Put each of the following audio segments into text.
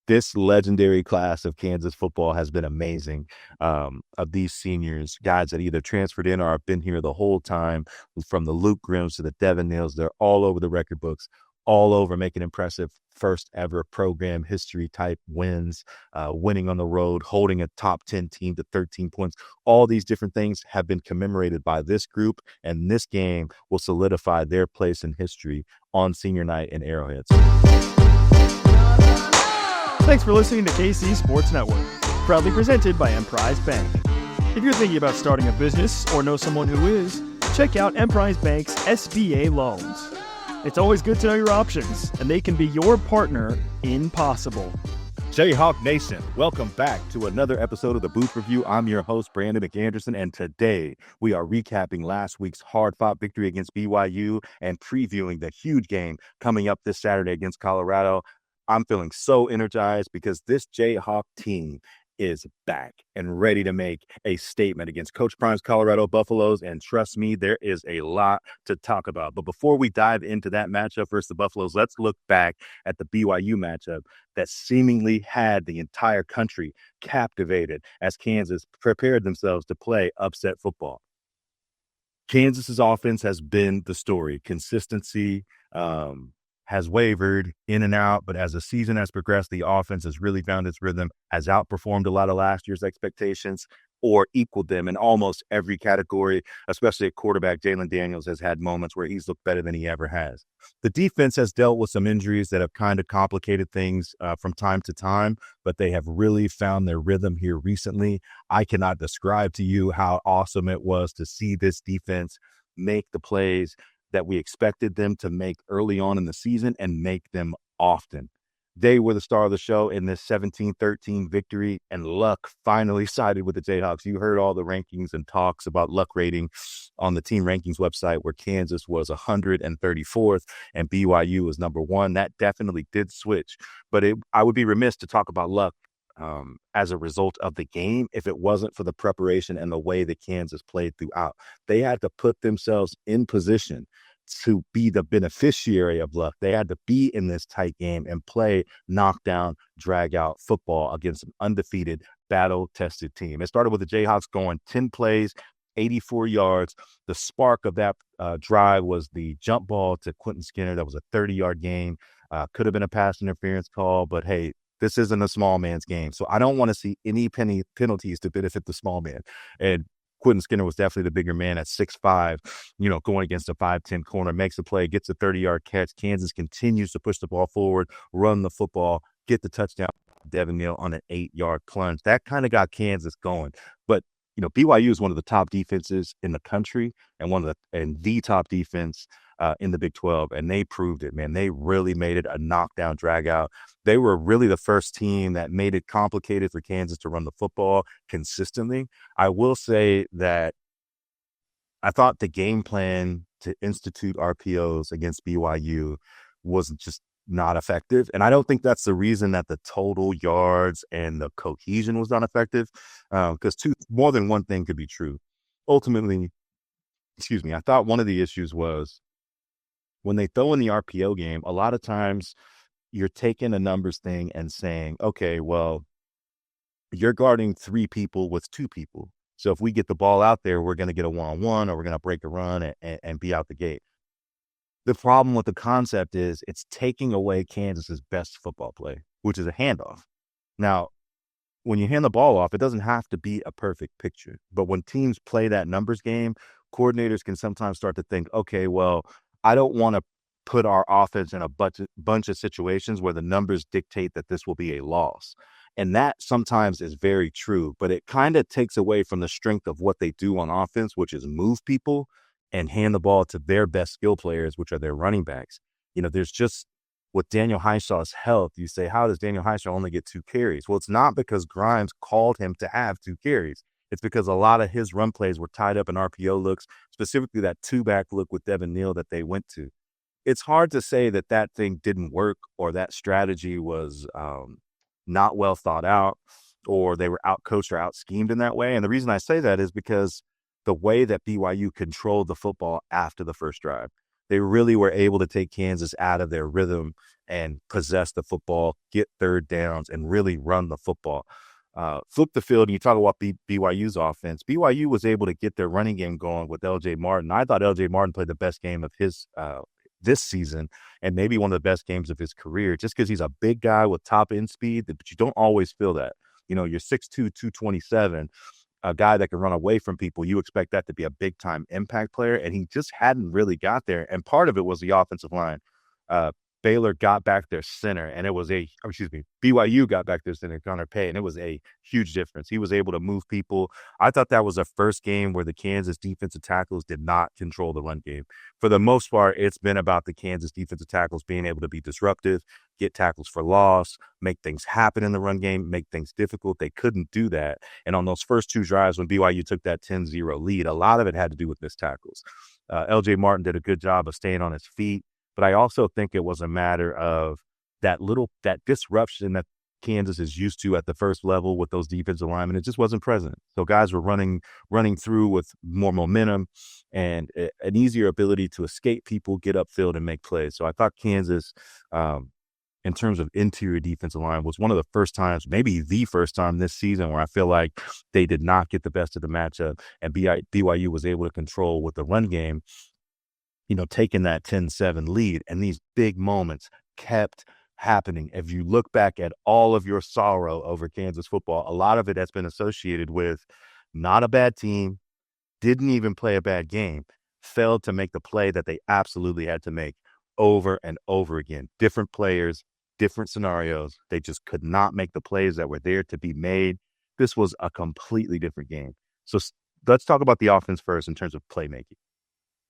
This legendary class of Kansas football has been amazing. Of these seniors, guys that either transferred in or have been here the whole time, from the Luke Grimms to the Devin Neals, they're all over the record books, all over making impressive first ever program history type wins, winning on the road, holding a top 10 team to 13 points. All these different things have been commemorated by this group, and this game will solidify their place in history on senior night in Arrowhead. Thanks for listening to KC Sports Network, proudly presented by Emprise Bank. If you're thinking about starting a business or know someone who is, check out Emprise Bank's SBA loans. It's always good to know your options, and they can be your partner in possible. Jayhawk Nation, welcome back to another episode of the Booth Review. I'm your host, Brandon McAnderson, and today we are recapping last week's hard-fought victory against BYU and previewing the huge game coming up this Saturday against Colorado. I'm feeling so energized because this Jayhawk team is back and ready to make a statement against Coach Prime's Colorado Buffaloes. And trust me, there is a lot to talk about. But before we dive into that matchup versus the Buffaloes, let's look back at the BYU matchup that seemingly had the entire country captivated as Kansas prepared themselves to play upset football. Kansas's offense has been the story. Consistency, has wavered in and out, but as the season has progressed, the offense has really found its rhythm, has outperformed a lot of last year's expectations or equaled them in almost every category, especially at quarterback. Jalen Daniels has had moments where he's looked better than he ever has. The defense has dealt with some injuries that have kind of complicated things from time to time, but they have really found their rhythm here recently. I cannot describe to you how awesome it was to see this defense make the plays that we expected them to make early on in the season and make them often. They were the star of the show in this 17-13 victory, and luck finally sided with the Jayhawks. You heard all the rankings and talks about luck rating on the team rankings website, where Kansas was 134th and BYU was number 1. That definitely did switch, but I would be remiss to talk about luck as a result of the game if it wasn't for the preparation and the way that Kansas played throughout. They had to put themselves in position to be the beneficiary of luck. They had to be in this tight game and play knockdown, drag-out football against an undefeated, battle-tested team. It started with the Jayhawks going 10 plays, 84 yards. The spark of that drive was the jump ball to Quentin Skinner. That was a 30-yard gain. Could have been a pass interference call, but hey, this isn't a small man's game. So I don't want to see any penalties to benefit the small man. And Quentin Skinner was definitely the bigger man at 6'5", going against a 5'10" corner, makes a play, gets a 30-yard catch. Kansas continues to push the ball forward, run the football, get the touchdown. Devin Neal on an 8-yard plunge. That kind of got Kansas going. But, BYU is one of the top defenses in the country and the top defense in the Big 12, and they proved it, man. They really made it a knockdown, drag out. They were really the first team that made it complicated for Kansas to run the football consistently. I will say that I thought the game plan to institute RPOs against BYU was just not effective. And I don't think that's the reason that the total yards and the cohesion was not effective, because more than one thing could be true. Ultimately, I thought one of the issues was when they throw in the RPO game, a lot of times you're taking a numbers thing and saying, okay, well, you're guarding 3 people with 2 people. So if we get the ball out there, we're going to get a one-on-one or we're going to break a run and be out the gate. The problem with the concept is it's taking away Kansas's best football play, which is a handoff. Now, when you hand the ball off, it doesn't have to be a perfect picture. But when teams play that numbers game, coordinators can sometimes start to think, okay, well, I don't want to put our offense in a bunch of situations where the numbers dictate that this will be a loss. And that sometimes is very true, but it kind of takes away from the strength of what they do on offense, which is move people and hand the ball to their best skill players, which are their running backs. There's just with Daniel Highshaw's health, you say, how does Daniel Highshaw only get 2 carries? Well, it's not because Grimes called him to have 2 carries. It's because a lot of his run plays were tied up in RPO looks, specifically that 2-back look with Devin Neal that they went to. It's hard to say that thing didn't work or that strategy was not well thought out or they were out-coached or out-schemed in that way. And the reason I say that is because the way that BYU controlled the football after the first drive. They really were able to take Kansas out of their rhythm and possess the football, get third downs, and really run the football. Flip the field, and you talk about BYU's offense. BYU was able to get their running game going with L.J. Martin. I thought L.J. Martin played the best game of his this season, and maybe one of the best games of his career, just because he's a big guy with top end speed, but you don't always feel that. You're 6'2", 227, a guy that can run away from people. You expect that to be a big time impact player, and he just hadn't really got there. And part of it was the offensive line. Baylor got back their center, and BYU got back their center, Connor Pay, and it was a huge difference. He was able to move people. I thought that was the first game where the Kansas defensive tackles did not control the run game. For the most part, it's been about the Kansas defensive tackles being able to be disruptive, get tackles for loss, make things happen in the run game, make things difficult. They couldn't do that. And on those first two drives when BYU took that 10-0 lead, a lot of it had to do with missed tackles. L.J. Martin did a good job of staying on his feet. But I also think it was a matter of that disruption that Kansas is used to at the first level with those defensive linemen. It just wasn't present. So guys were running through with more momentum and an easier ability to escape people, get upfield, and make plays. So I thought Kansas, in terms of interior defensive line, was one of the first times, maybe the first time this season, where I feel like they did not get the best of the matchup, and BYU was able to control with the run game, taking that 10-7 lead. And these big moments kept happening. If you look back at all of your sorrow over Kansas football, a lot of it has been associated with not a bad team, didn't even play a bad game, failed to make the play that they absolutely had to make over and over again. Different players, different scenarios. They just could not make the plays that were there to be made. This was a completely different game. So let's talk about the offense first in terms of playmaking.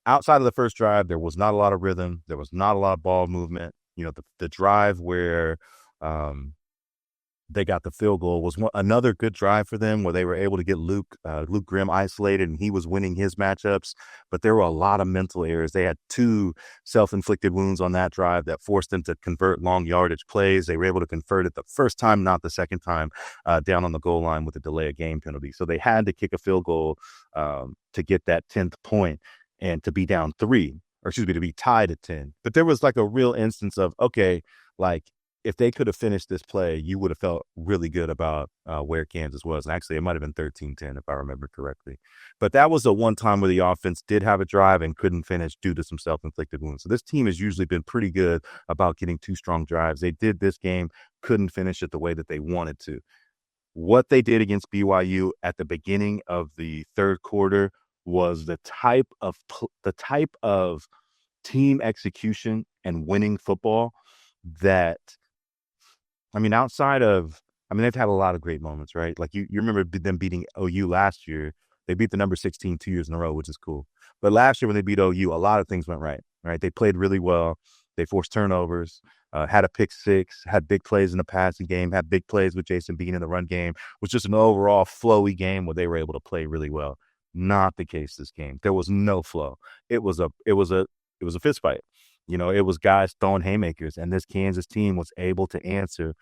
Outside of the first drive, there was not a lot of rhythm. There was not a lot of ball movement. The drive where they got the field goal was another good drive for them, where they were able to get Luke Grimm isolated, and he was winning his matchups. But there were a lot of mental errors. They had two self-inflicted wounds on that drive that forced them to convert long yardage plays. They were able to convert it the first time, not the second time, down on the goal line with a delay of game penalty. So they had to kick a field goal to get that 10th point and to be down 3, to be tied at 10. But there was like a real instance of, okay, like, if they could have finished this play, you would have felt really good about where Kansas was. And actually, it might have been 13-10 if I remember correctly. But that was the one time where the offense did have a drive and couldn't finish due to some self-inflicted wounds. So this team has usually been pretty good about getting 2 strong drives. They did this game, couldn't finish it the way that they wanted to. What they did against BYU at the beginning of the third quarter was the type of team execution and winning football that, they've had a lot of great moments, right? Like you remember them beating OU last year. They beat the number 16 2 years in a row, which is cool. But last year when they beat OU, a lot of things went right? They played really well. They forced turnovers, had a pick six, had big plays in the passing game, had big plays with Jason Bean in the run game. It was just an overall flowy game where they were able to play really well. Not the case this game. There was no flow. It was a fist fight. It was guys throwing haymakers, and this Kansas team was able to answer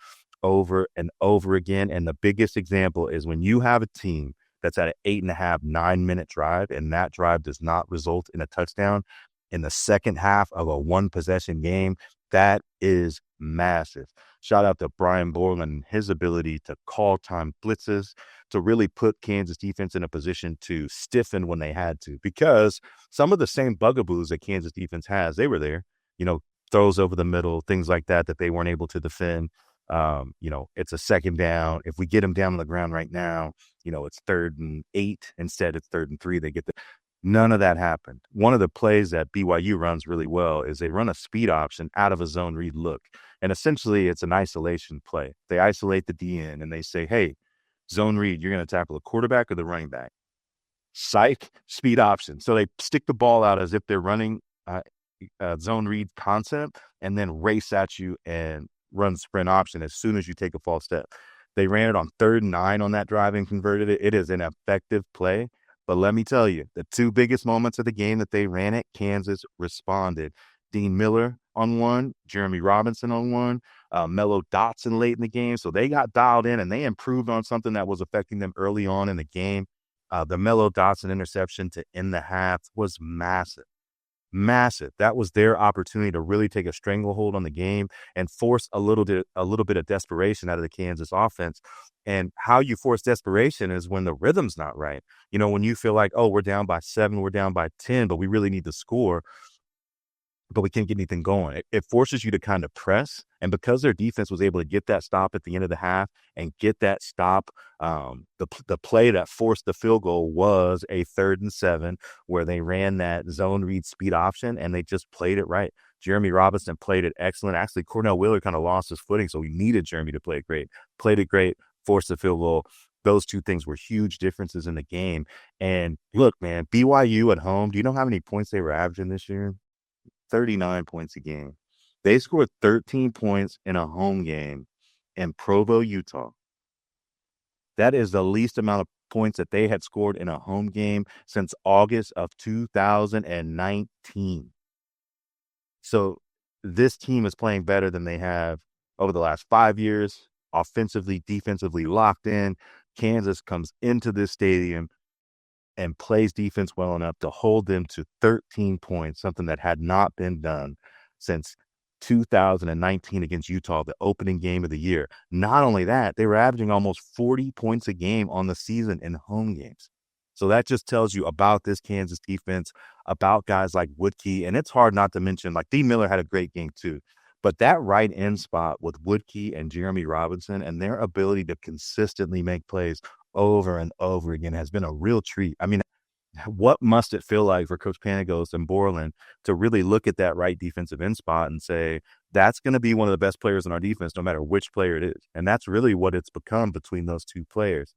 over and over again. And the biggest example is when you have a team that's at an 8.5, 9-minute drive, and that drive does not result in a touchdown in the second half of a 1-possession game. That is massive. Shout out to Brian Borland and his ability to call time blitzes, to really put Kansas defense in a position to stiffen when they had to, because some of the same bugaboos that Kansas defense has, they were there. Throws over the middle, things like that they weren't able to defend. It's a second down. If we get them down on the ground right now, it's 3rd and 8 instead. It's 3rd and 3. None of that happened. One of the plays that BYU runs really well is they run a speed option out of a zone read look. And essentially it's an isolation play. They isolate the DN and they say, hey, zone read, you're going to tackle the quarterback or the running back. Psych, speed option. So they stick the ball out as if they're running zone read concept, and then race at you and run sprint option as soon as you take a false step. They ran it on 3rd and 9 on that drive and converted it. It is an effective play. But let me tell you, the 2 biggest moments of the game that they ran it, Kansas responded. Dean Miller on one, Jeremy Robinson on one, Mello Dotson late in the game. So they got dialed in and they improved on something that was affecting them early on in the game. The Mello Dotson interception to end the half was massive. Massive. That was their opportunity to really take a stranglehold on the game and force a little bit of desperation out of the Kansas offense. And how you force desperation is when the rhythm's not right. When you feel like, oh, we're down by 7, we're down by 10, but we really need to score, but we can't get anything going. It forces you to kind of press. And because their defense was able to get that stop at the end of the half and get that stop, the play that forced the field goal was a 3rd and 7 where they ran that zone read speed option and they just played it right. Jeremy Robinson played it excellent. Actually, Cornell Wheeler kind of lost his footing, so we needed Jeremy to play it great. Played it great, forced the field goal. Those two things were huge differences in the game. And look, man, BYU at home, do you know how many points they were averaging this year? 39 points a game. They scored 13 points in a home game in Provo, Utah. That is the least amount of points that they had scored in a home game since August of 2019. So this team is playing better than they have over the last 5 years, offensively, defensively locked in. Kansas comes into this stadium and plays defense well enough to hold them to 13 points, something that had not been done since 2019 against Utah, the opening game of the year. Not only that, they were averaging almost 40 points a game on the season in home games. So that just tells you about this Kansas defense, about guys like Woodkey. And it's hard not to mention, like, Dee Miller had a great game too. But that right end spot with Woodkey and Jeremy Robinson and their ability to consistently make plays over and over again has been a real treat. I mean, what must it feel like for Coach Panagos and Borland to really look at that right defensive end spot and say, that's going to be one of the best players in our defense, no matter which player it is. And that's really what it's become between those two players.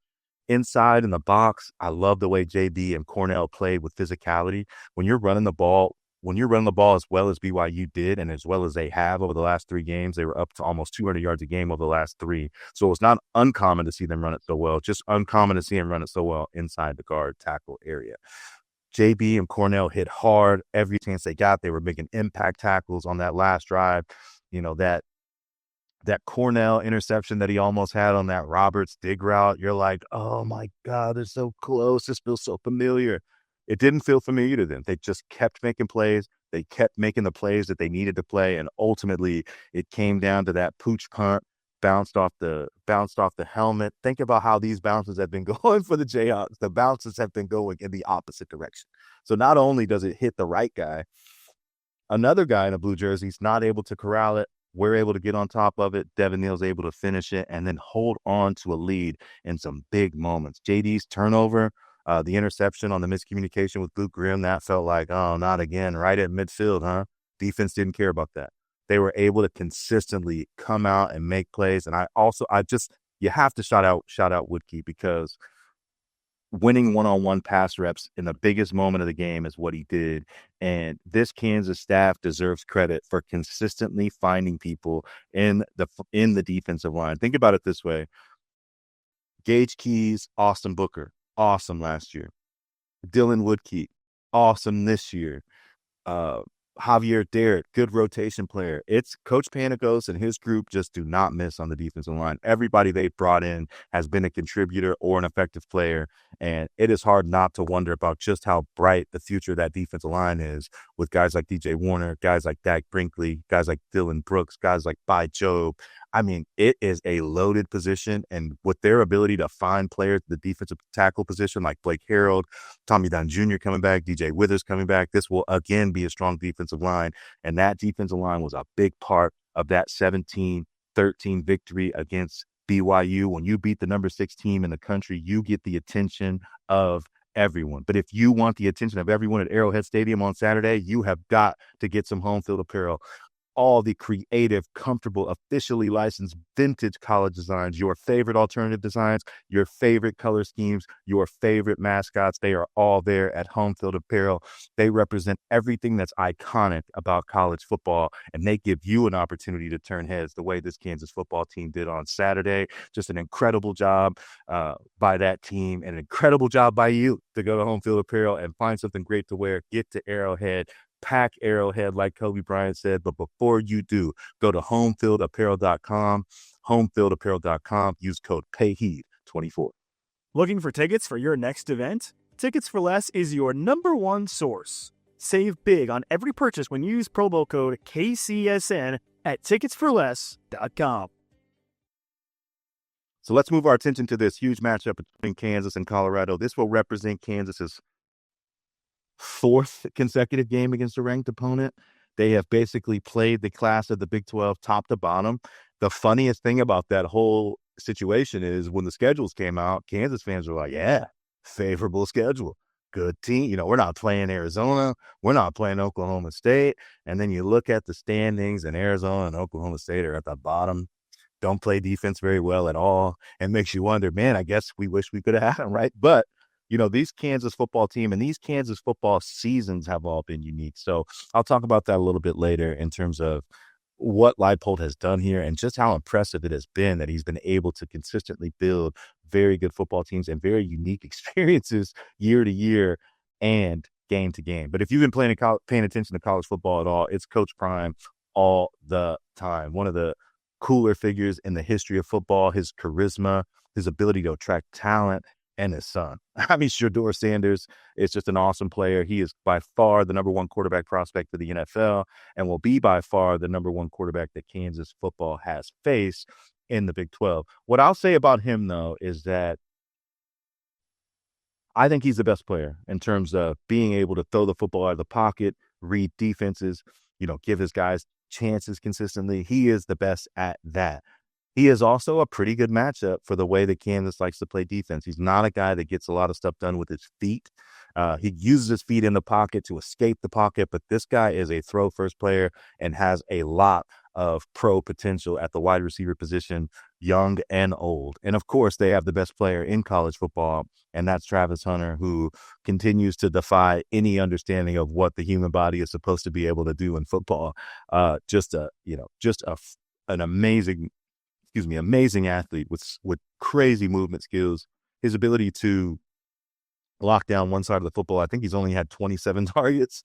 Inside in the box, I love the way JB and Cornell played with physicality. When you're running the ball as well as BYU did and as well as they have over the last 3 games, they were up to almost 200 yards a game over the last 3. So it's not uncommon to see them run it so well, just uncommon to see them run it so well inside the guard tackle area. JB and Cornell hit hard every chance they got. They were making impact tackles on that last drive. That Cornell interception that he almost had on that Roberts dig route, you're like, oh my God, they're so close. This feels so familiar. It didn't feel familiar to them. They just kept making plays. They kept making the plays that they needed to play. And ultimately it came down to that pooch punt, bounced off the helmet. Think about how these bounces have been going for the Jayhawks. The bounces have been going in the opposite direction. So not only does it hit the right guy, another guy in a blue jersey is not able to corral it. We're able to get on top of it. Devin Neal's able to finish it and then hold on to a lead in some big moments. JD's turnover, the interception on the miscommunication with Luke Grimm, that felt like, oh, not again, right at midfield, huh? Defense didn't care about that. They were able to consistently come out and make plays. And you have to shout out Woodkey, because winning one-on-one pass reps in the biggest moment of the game is what he did. And this Kansas staff deserves credit for consistently finding people in the defensive line. Think about it this way. Gage Keys, Austin Booker, awesome last year. Dylan Woodkey, awesome this year. Javier Derrick, good rotation player. It's Coach Panagos and his group just do not miss on the defensive line. Everybody they brought in has been a contributor or an effective player, and it is hard not to wonder about just how bright the future of that defensive line is with guys like DJ Warner, guys like Dak Brinkley, guys like Dylan Brooks, guys like By Job. I mean, it is a loaded position, and with their ability to find players, the defensive tackle position like Blake Harold, Tommy Dunn Jr. coming back, DJ Withers coming back, this will again be a strong defensive line, and that defensive line was a big part of that 17-13 victory against BYU. When you beat the number 6 team in the country, you get the attention of everyone. But if you want the attention of everyone at Arrowhead Stadium on Saturday, you have got to get some home field apparel. All the creative, comfortable, officially licensed vintage college designs, your favorite alternative designs, your favorite color schemes, your favorite mascots, they are all there at Home Field Apparel. They represent everything that's iconic about college football, and they give you an opportunity to turn heads the way this Kansas football team did on Saturday. Just an incredible job by that team, and an incredible job by you to go to Home Field Apparel and find something great to wear. Get to Arrowhead. Pack Arrowhead, like Kobe Bryant said. But before you do, go to homefieldapparel.com, homefieldapparel.com. Use code PAYHEAD24. Looking for tickets for your next event? Tickets for Less is your #1 source. Save big on every purchase when you use promo code KCSN at ticketsforless.com. So let's move our attention to this huge matchup between Kansas and Colorado. This will represent Kansas's fourth consecutive game against a ranked opponent. They have basically played the class of the Big 12 top to bottom. The funniest thing about that whole situation is when the schedules came out, Kansas fans were like, yeah, favorable schedule. Good team. You know, we're not playing Arizona. We're not playing Oklahoma State. And then you look at the standings, and Arizona and Oklahoma State are at the bottom. Don't play defense very well at all. And makes you wonder, man, I guess we wish we could have had them, right? But, you know, these Kansas football team and these Kansas football seasons have all been unique. So I'll talk about that a little bit later in terms of what Leipold has done here and just how impressive it has been that he's been able to consistently build very good football teams and very unique experiences year to year and game to game. But if you've been paying attention to college football at all, it's Coach Prime all the time. One of the cooler figures in the history of football, his charisma, his ability to attract talent, and his son. I mean, Shedeur Sanders is just an awesome player. He is by far the number one quarterback prospect of the NFL and will be by far the number one quarterback that Kansas football has faced in the Big 12. What I'll say about him, though, is that I think he's the best player in terms of being able to throw the football out of the pocket, read defenses, you know, give his guys chances consistently. He is the best at that. He is also a pretty good matchup for the way that Kansas likes to play defense. He's not a guy that gets a lot of stuff done with his feet. He uses his feet in the pocket to escape the pocket, but this guy is a throw-first player and has a lot of pro potential at the wide receiver position, young and old. And, of course, they have the best player in college football, and that's Travis Hunter, who continues to defy any understanding of what the human body is supposed to be able to do in football. An amazing athlete with crazy movement skills. His ability to lock down one side of the football. I think he's only had 27 targets,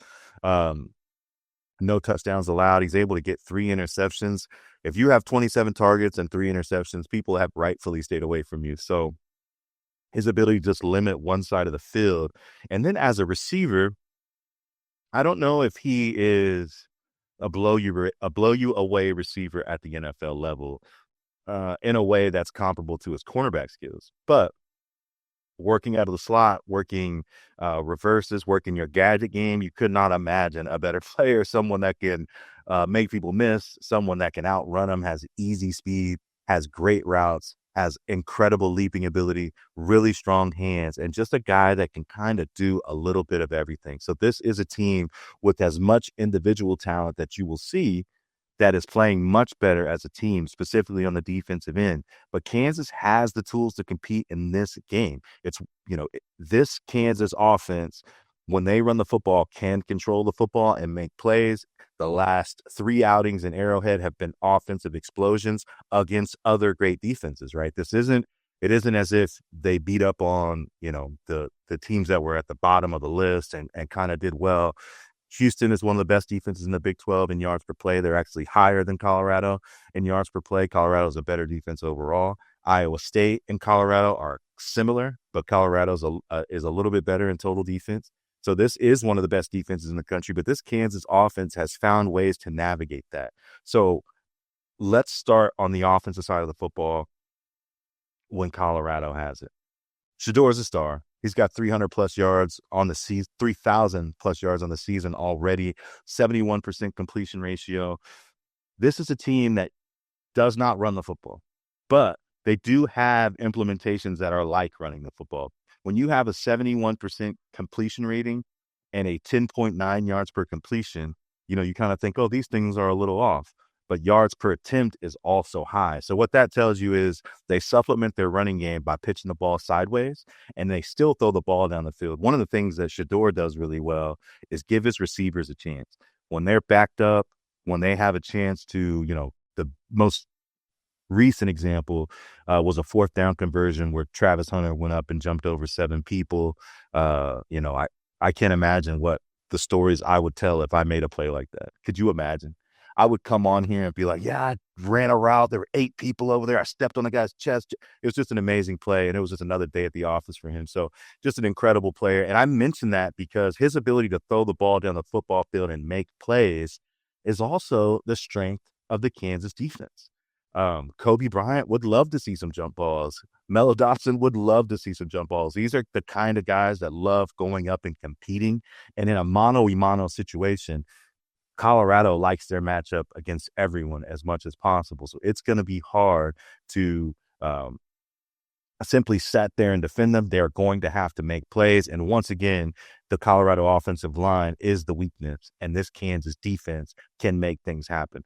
no touchdowns allowed. He's able to get 3 interceptions. If you have 27 targets and 3 interceptions, people have rightfully stayed away from you. So his ability to just limit one side of the field. And then as a receiver, I don't know if he is a blow you away receiver at the NFL level. In a way that's comparable to his cornerback skills. But working out of the slot, working reverses, working your gadget game, you could not imagine a better player, someone that can make people miss, someone that can outrun them, has easy speed, has great routes, has incredible leaping ability, really strong hands, and just a guy that can kind of do a little bit of everything. So this is a team with as much individual talent that you will see that is playing much better as a team, specifically on the defensive end. But Kansas has the tools to compete in this game. It's, you know, this Kansas offense, when they run the football, can control the football and make plays. The last 3 outings in Arrowhead have been offensive explosions against other great defenses, right? It isn't as if they beat up on, you know, the teams that were at the bottom of the list and kind of did well. Houston is one of the best defenses in the Big 12 in yards per play. They're actually higher than Colorado in yards per play. Colorado is a better defense overall. Iowa State and Colorado are similar, but Colorado is a little bit better in total defense. So this is one of the best defenses in the country, but this Kansas offense has found ways to navigate that. So let's start on the offensive side of the football when Colorado has it. Shedeur is a star. He's got 300 plus yards on the season, 3,000 plus yards on the season already, 71% completion ratio. This is a team that does not run the football, but they do have implementations that are like running the football. When you have a 71% completion rating and a 10.9 yards per completion, you know, you kind of think, oh, these things are a little off. But yards per attempt is also high. So what that tells you is they supplement their running game by pitching the ball sideways, and they still throw the ball down the field. One of the things that Shedeur does really well is give his receivers a chance. When they're backed up, when they have a chance to, you know, the most recent example was a 4th down conversion where Travis Hunter went up and jumped over 7 people. You know, I can't imagine what the stories I would tell if I made a play like that. Could you imagine? I would come on here and be like, yeah, I ran a route. There were 8 people over there. I stepped on the guy's chest. It was just an amazing play, and it was just another day at the office for him. So just an incredible player. And I mention that because his ability to throw the ball down the football field and make plays is also the strength of the Kansas defense. Kobe Bryant would love to see some jump balls. Melo Dotson would love to see some jump balls. These are the kind of guys that love going up and competing. And in a mano-a-mano situation, Colorado likes their matchup against everyone as much as possible. So it's going to be hard to simply sit there and defend them. They're going to have to make plays. And once again, the Colorado offensive line is the weakness, and this Kansas defense can make things happen.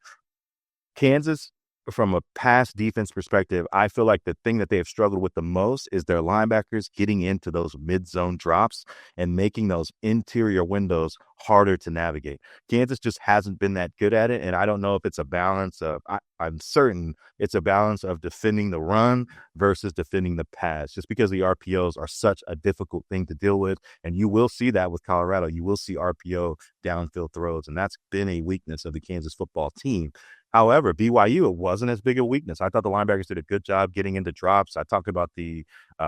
Kansas, from a pass defense perspective, I feel like the thing that they have struggled with the most is their linebackers getting into those mid-zone drops and making those interior windows harder to navigate. Kansas just hasn't been that good at it, and I don't know if it's a balance of I'm certain it's a balance of defending the run versus defending the pass, just because the RPOs are such a difficult thing to deal with, and you will see that with Colorado. You will see RPO downfield throws, and that's been a weakness of the Kansas football team. However, BYU, it wasn't as big a weakness. I thought the linebackers did a good job getting into drops. I talked about the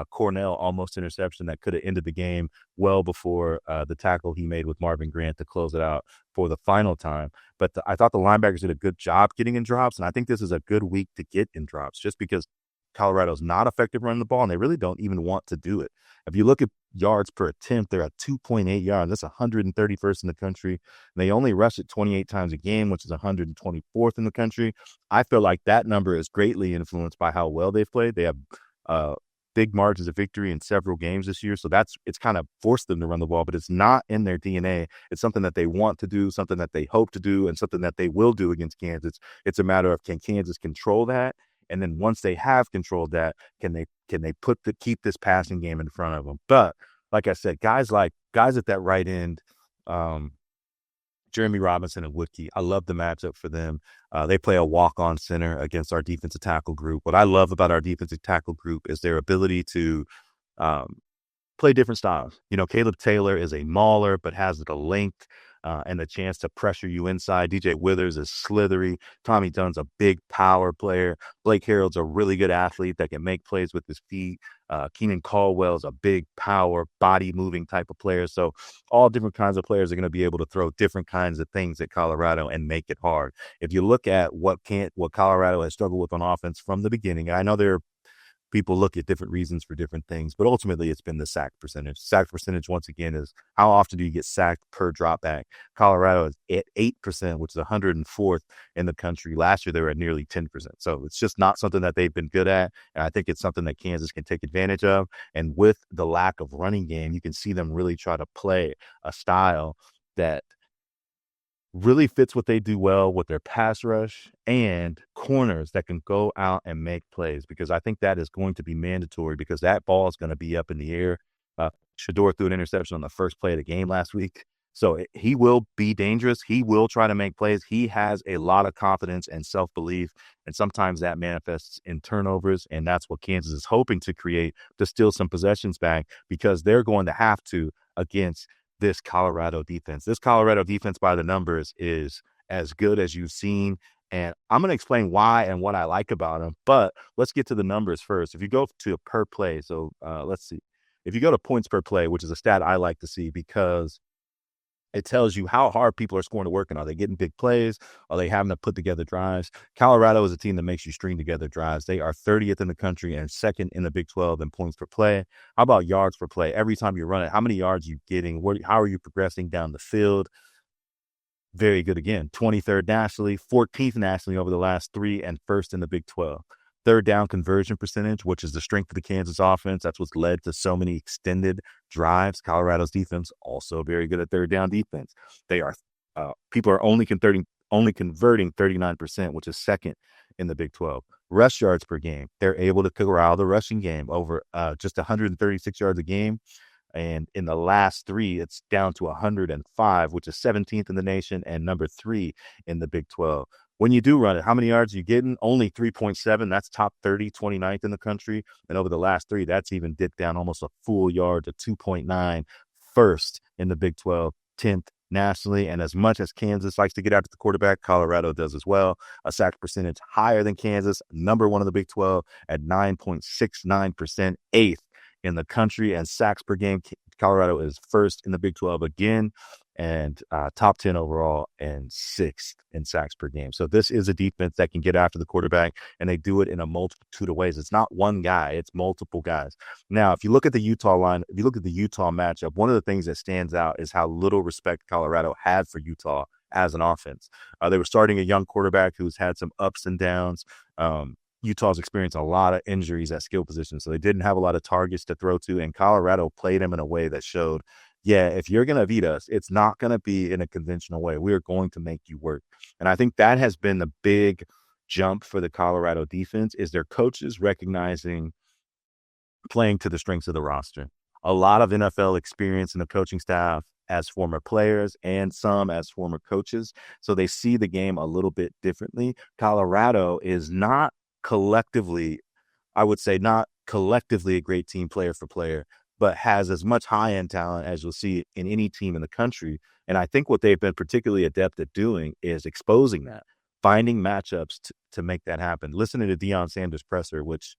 Cornell almost interception that could have ended the game well before the tackle he made with Marvin Grant to close it out for the final time. But I thought the linebackers did a good job getting in drops, and I think this is a good week to get in drops just because Colorado's not effective running the ball, and they really don't even want to do it. If you look at yards per attempt, they're at 2.8 yards. That's 131st in the country. And they only rush it 28 times a game, which is 124th in the country. I feel like that number is greatly influenced by how well they've played. They have big margins of victory in several games this year. So it's kind of forced them to run the ball, but it's not in their DNA. It's something that they want to do, something that they hope to do, and something that they will do against Kansas. It's a matter of, can Kansas control that? And then once they have controlled that, can they keep this passing game in front of them? But like I said, guys at that right end, Jeremy Robinson and Woodkey, I love the matchup for them. They play a walk-on center against our defensive tackle group. What I love about our defensive tackle group is their ability to play different styles. You know, Caleb Taylor is a mauler, but has the length and the chance to pressure you inside. DJ Withers is slithery. Tommy Dunn's a big power player. Blake Harreld's a really good athlete that can make plays with his feet. Keenan Caldwell's a big power, body-moving type of player. So all different kinds of players are going to be able to throw different kinds of things at Colorado and make it hard. If you look at what Colorado has struggled with on offense from the beginning, I know there are people look at different reasons for different things, but ultimately it's been the sack percentage. Sack percentage, once again, is how often do you get sacked per drop back? Colorado is at 8%, which is 104th in the country. Last year, they were at nearly 10%. So it's just not something that they've been good at. And I think it's something that Kansas can take advantage of. And with the lack of running game, you can see them really try to play a style that really fits what they do well with their pass rush and corners that can go out and make plays, because I think that is going to be mandatory, because that ball is going to be up in the air. Shedeur threw an interception on the first play of the game last week. So he will be dangerous. He will try to make plays. He has a lot of confidence and self-belief, and sometimes that manifests in turnovers, and that's what Kansas is hoping to create to steal some possessions back, because they're going to have to against this Colorado defense. This Colorado defense by the numbers is as good as you've seen. And I'm going to explain why and what I like about them. But let's get to the numbers first. If you go to per play, so let's see. If you go to points per play, which is a stat I like to see, because it tells you how hard people are scoring to work, and are they getting big plays? Are they having to put together drives? Colorado is a team that makes you string together drives. They are 30th in the country and second in the Big 12 in points per play. How about yards per play? Every time you run it, how many yards are you getting? How are you progressing down the field? Very good again. 23rd nationally, 14th nationally over the last 3, and first in the Big 12. Third down conversion percentage, which is the strength of the Kansas offense. That's what's led to so many extended drives. Colorado's defense also very good at third down defense. They are people are only converting 39%, which is second in the Big 12. Rush yards per game, they're able to corral the rushing game over just 136 yards a game. And in the last 3, it's down to 105, which is 17th in the nation and number 3 in the Big 12. When you do run it, how many yards are you getting? Only 3.7. That's top 30, 29th in the country. And over the last 3, that's even dipped down almost a full yard to 2.9, first in the Big 12, 10th nationally. And as much as Kansas likes to get after the quarterback, Colorado does as well. A sack percentage higher than Kansas, number one in the Big 12 at 9.69%, eighth in the country. And sacks per game, Colorado is first in the Big 12 again, and top 10 overall and sixth in sacks per game. So this is a defense that can get after the quarterback, and they do it in a multitude of ways. It's not one guy, it's multiple guys. Now, if you look at the Utah line, if you look at the Utah matchup, one of the things that stands out is how little respect Colorado had for Utah as an offense. They were starting a young quarterback who's had some ups and downs. Utah's experienced a lot of injuries at skill positions, so they didn't have a lot of targets to throw to, and Colorado played him in a way that showed, yeah, if you're going to beat us, it's not going to be in a conventional way. We are going to make you work. And I think that has been the big jump for the Colorado defense, is their coaches recognizing playing to the strengths of the roster. A lot of NFL experience in the coaching staff as former players and some as former coaches, so they see the game a little bit differently. Colorado is not collectively, I would say, not collectively a great team player for player, but has as much high-end talent as you'll see in any team in the country. And I think what they've been particularly adept at doing is exposing that, finding matchups to make that happen. Listening to Shedeur Sanders' presser, which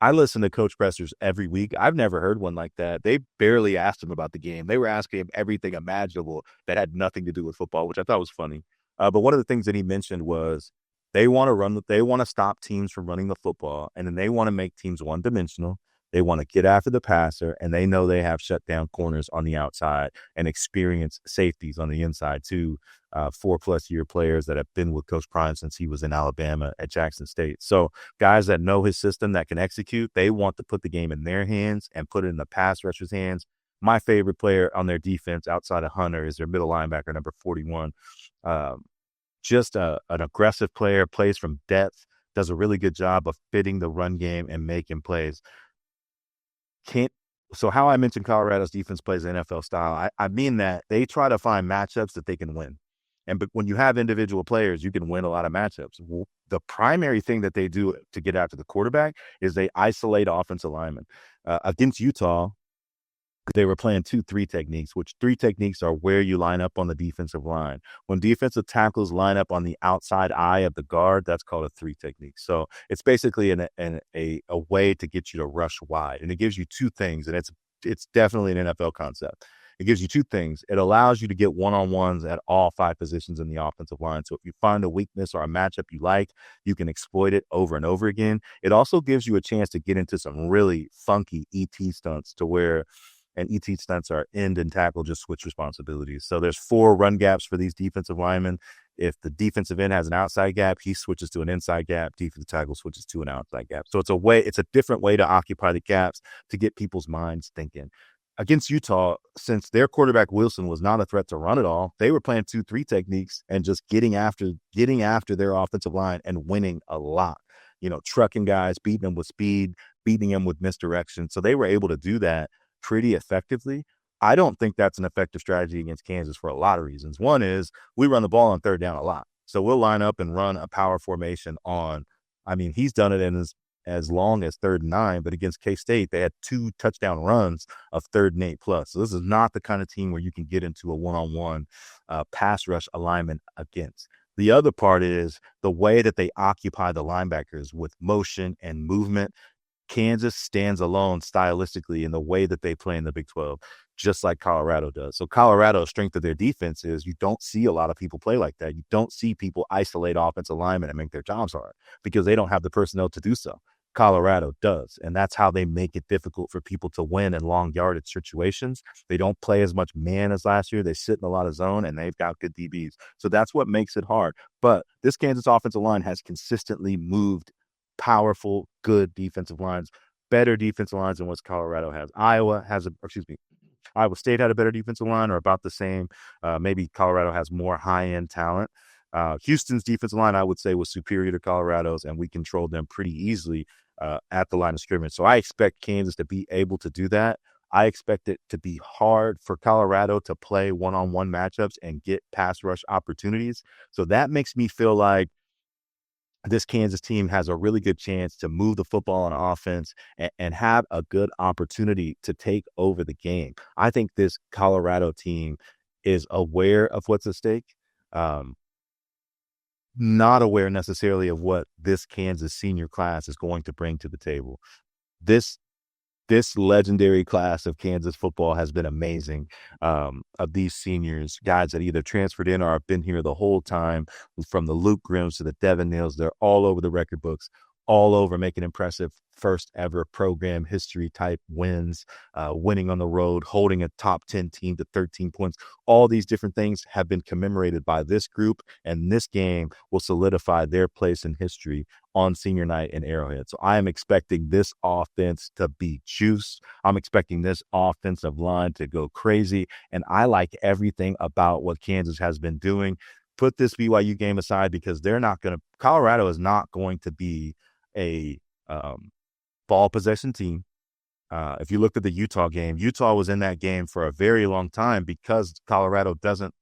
I listen to coach pressers every week. I've never heard one like that. They barely asked him about the game. They were asking him everything imaginable that had nothing to do with football, which I thought was funny. But one of the things that he mentioned was they want to stop teams from running the football, and then they want to make teams one-dimensional. They want to get after the passer, and they know they have shut down corners on the outside and experienced safeties on the inside too. 4+ year players that have been with Coach Prime since he was in Alabama at Jackson State. So guys that know his system, that can execute, they want to put the game in their hands and put it in the pass rusher's hands. My favorite player on their defense outside of Hunter is their middle linebacker, number 41. Just an aggressive player, plays from depth, does a really good job of fitting the run game and making plays. So how I mentioned Colorado's defense plays NFL style, I mean that they try to find matchups that they can win. But when you have individual players, you can win a lot of matchups. The primary thing that they do to get after the quarterback is they isolate offensive linemen. Against Utah, they were playing 2-3 techniques, which 3 techniques are where you line up on the defensive line. When defensive tackles line up on the outside eye of the guard, that's called a 3 technique. So it's basically a way to get you to rush wide. And it gives you 2 things, and it's definitely an NFL concept. It gives you 2 things. It allows you to get one-on-ones at all 5 positions in the offensive line. So if you find a weakness or a matchup you like, you can exploit it over and over again. It also gives you a chance to get into some really funky ET stunts and ET stunts are end and tackle, just switch responsibilities. So there's 4 run gaps for these defensive linemen. If the defensive end has an outside gap, he switches to an inside gap. Defensive tackle switches to an outside gap. So it's a different way to occupy the gaps to get people's minds thinking. Against Utah, since their quarterback Wilson was not a threat to run at all, they were playing 2-3 techniques and just getting after their offensive line and winning a lot. Trucking guys, beating them with speed, beating them with misdirection. So they were able to do that pretty effectively. I don't think that's an effective strategy against Kansas for a lot of reasons. One is we run the ball on third down a lot. So we'll line up and run a power formation he's done it in as long as 3rd and 9, but against K-State, they had 2 touchdown runs of 3rd and 8+. So this is not the kind of team where you can get into a one-on-one pass rush alignment against. The other part is the way that they occupy the linebackers with motion and movement. Kansas stands alone stylistically in the way that they play in the Big 12, just like Colorado does. So Colorado's strength of their defense is you don't see a lot of people play like that. You don't see people isolate offensive linemen and make their jobs hard because they don't have the personnel to do so. Colorado does, and that's how they make it difficult for people to win in long yardage situations. They don't play as much man as last year. They sit in a lot of zone, and they've got good DBs. So that's what makes it hard. But this Kansas offensive line has consistently moved powerful, good defensive lines, better defensive lines than what Colorado has. Iowa State had a better defensive line, or about the same. Maybe Colorado has more high-end talent. Houston's defensive line, I would say, was superior to Colorado's, and we controlled them pretty easily at the line of scrimmage. So I expect Kansas to be able to do that. I expect it to be hard for Colorado to play one-on-one matchups and get pass rush opportunities. So that makes me feel like this Kansas team has a really good chance to move the football on offense and have a good opportunity to take over the game. I think this Colorado team is aware of what's at stake, um, not aware necessarily of what this Kansas senior class is going to bring to the table. This this legendary class of Kansas football has been amazing. Of these seniors, guys that either transferred in or have been here the whole time, from the Luke Grimms to the Devin Neals, they're all over the record books, all over making impressive first ever program history type wins, winning on the road, holding a top 10 team to 13 points. All these different things have been commemorated by this group, and this game will solidify their place in history on senior night in Arrowhead. So I am expecting this offense to be juice. I'm expecting this offensive line to go crazy. And I like everything about what Kansas has been doing. Put this BYU game aside because Colorado is not going to be a ball possession team. If you looked at the Utah game, Utah was in that game for a very long time because Colorado doesn't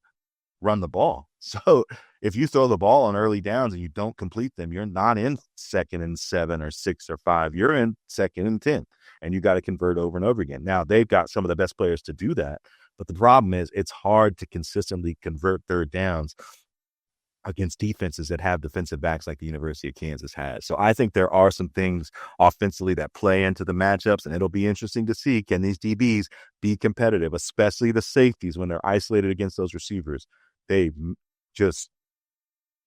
run the ball. So if you throw the ball on early downs and you don't complete them, you're not in 2nd and 7 or 6 or 5. You're in 2nd and 10, and you got to convert over and over again. Now, they've got some of the best players to do that, but the problem is it's hard to consistently convert third downs against defenses that have defensive backs like the University of Kansas has. So I think there are some things offensively that play into the matchups, and it'll be interesting to see, can these DBs be competitive, especially the safeties when they're isolated against those receivers. They just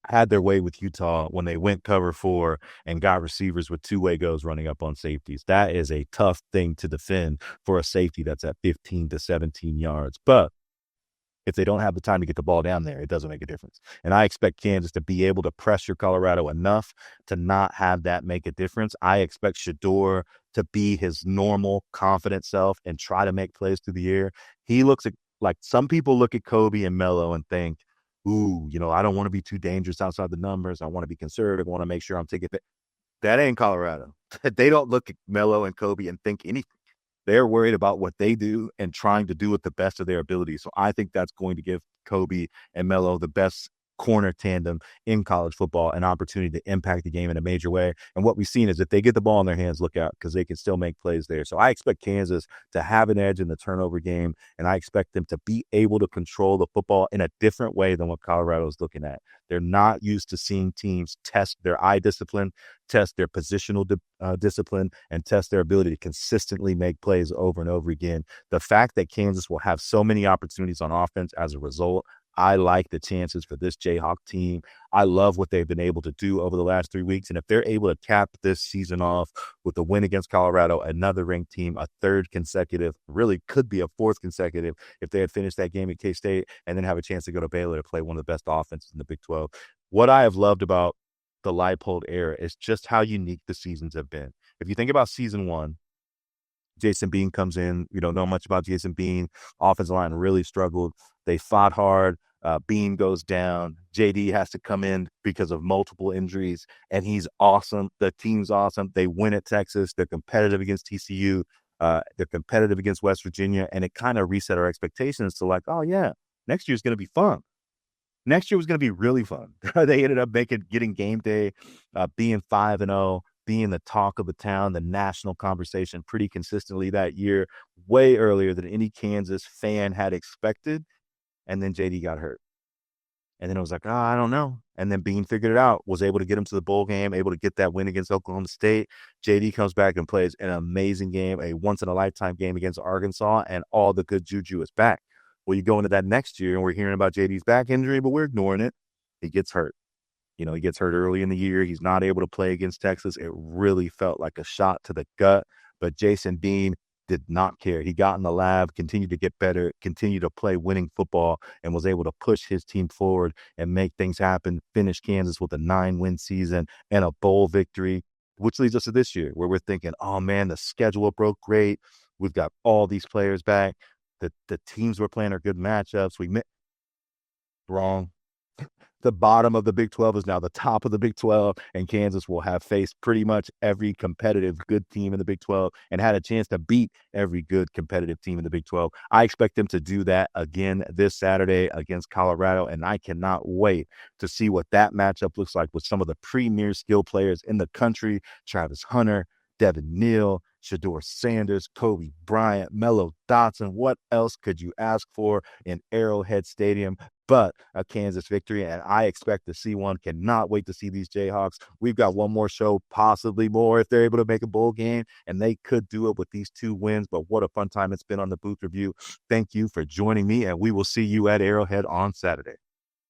had their way with Utah when they went cover 4 and got receivers with two-way goes running up on safeties. That is a tough thing to defend for a safety that's at 15 to 17 yards. But if they don't have the time to get the ball down there, it doesn't make a difference. And I expect Kansas to be able to pressure Colorado enough to not have that make a difference. I expect Shedeur to be his normal, confident self and try to make plays through the air. He looks like some people look at Kobe and Melo and think, ooh, I don't want to be too dangerous outside the numbers. I want to be conservative. I want to make sure I'm taking it. That ain't Colorado. They don't look at Melo and Kobe and think anything. They're worried about what they do and trying to do it the best of their ability. So I think that's going to give Kobe and Melo, the best corner tandem in college football, an opportunity to impact the game in a major way. And what we've seen is if they get the ball in their hands, look out, because they can still make plays there. So I expect Kansas to have an edge in the turnover game, and I expect them to be able to control the football in a different way than what Colorado is looking at. They're not used to seeing teams test their eye discipline, test their positional discipline, and test their ability to consistently make plays over and over again. The fact that Kansas will have so many opportunities on offense as a result, I like the chances for this Jayhawk team. I love what they've been able to do over the last 3 weeks. And if they're able to cap this season off with a win against Colorado, another ranked team, a third consecutive, really could be a fourth consecutive if they had finished that game at K-State and then have a chance to go to Baylor to play one of the best offenses in the Big 12. What I have loved about the Leipold era is just how unique the seasons have been. If you think about season 1, Jason Bean comes in. You don't know much about Jason Bean. Offensive line really struggled. They fought hard. Bean goes down. JD has to come in because of multiple injuries, and he's awesome. The team's awesome. They win at Texas. They're competitive against TCU. They're competitive against West Virginia, and it kind of reset our expectations to like, oh, yeah, next year's going to be fun. Next year was going to be really fun. They ended up getting game day, being 5-0, being the talk of the town, the national conversation pretty consistently that year, way earlier than any Kansas fan had expected. And then JD got hurt. And then it was like, I don't know. And then Bean figured it out, was able to get him to the bowl game, able to get that win against Oklahoma State. JD comes back and plays an amazing game, a once-in-a-lifetime game against Arkansas, and all the good juju is back. Well, you go into that next year, and we're hearing about JD's back injury, but we're ignoring it. He gets hurt. He gets hurt early in the year. He's not able to play against Texas. It really felt like a shot to the gut. But Jason Bean did not care. He got in the lab, continued to get better, continued to play winning football, and was able to push his team forward and make things happen, finish Kansas with a 9-win season and a bowl victory, which leads us to this year where we're thinking, oh, man, the schedule broke great. We've got all these players back. The teams we're playing are good matchups. Wrong. The bottom of the Big 12 is now the top of the Big 12, and Kansas will have faced pretty much every competitive good team in the Big 12 and had a chance to beat every good competitive team in the Big 12. I expect them to do that again this Saturday against Colorado, and I cannot wait to see what that matchup looks like with some of the premier skill players in the country, Travis Hunter, Devin Neal, Shedeur Sanders, Kobe Bryant, Melo Dotson. What else could you ask for in Arrowhead Stadium but a Kansas victory? And I expect to see one. Cannot wait to see these Jayhawks. We've got one more show, possibly more, if they're able to make a bowl game, and they could do it with these 2 wins. But what a fun time it's been on the Booth Review. Thank you for joining me, and we will see you at Arrowhead on Saturday.